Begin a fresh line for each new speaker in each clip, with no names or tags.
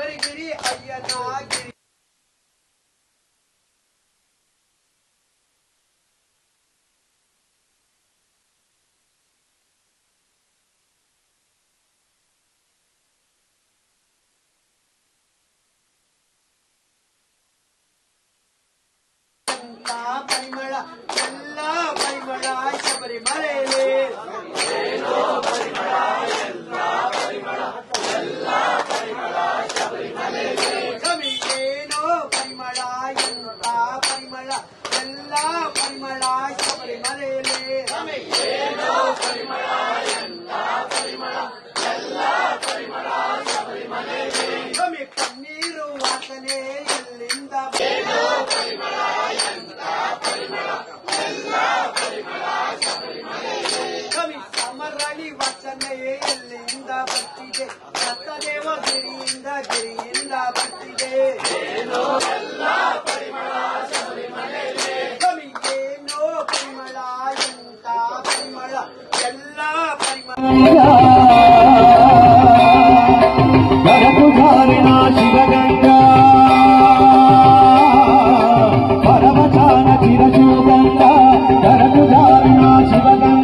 శబరిగిరి అయ్యనాగిరి పరిమళ ಎಲ್ಲ ಪರಿಮಳ ಶಬರಿಮಲೆಯಲ್ಲಿ ಏನೋ ಪರಿಮಳ ಎಲ್ಲ ಪರಿಮಳ ಎಲ್ಲ ಪರಿಮಳ ಶಬರಿಮಲೆಯಲ್ಲಿ ಕವಿ ಏನೋ ಪರಿಮಳ ಎಂತ ಪರಿಮಳ ಎಲ್ಲ ಪರಿಮಳ ಶಬರಿಮಲೆಯಲ್ಲಿ ಕವಿ ಏನೋ ಪರಿಮಳ ಎಂತ ಪರಿಮಳ ಎಲ್ಲ ಪರಿಮಳ ಶಬರಿಮಲೆಯಲ್ಲಿ ಕವಿ ಪನ್ನೀರು ವಾಸನೆ ಎಲ್ಲಿಂದ ಏನೋ ಪರಿಮಳ ಕವಿ ಸಮರಣಿ ವಚನೆಯೇ ಎಲ್ಲಿಂದ ಬರ್ತಿದೆ ದತ್ತದೇವ ಗಿರಿಯಿಂದ ಬರ್ತಿದೆ ಏನೋ ಎಲ್ಲ ಪರಿಮಳ ಶಬರಿಮಲೆಯಲ್ಲಿ ಕವಿ ಏನೋ ಪರಿಮಳ ಎಂತ ಪರಿಮಳ ಎಲ್ಲ ಪರಿಮಳ ಶಿವಗಂಗಾ పరమచాన చిరచూగంగా గరగుదారిన శివగంగా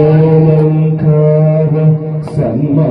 శివోలంకార సన్మౌ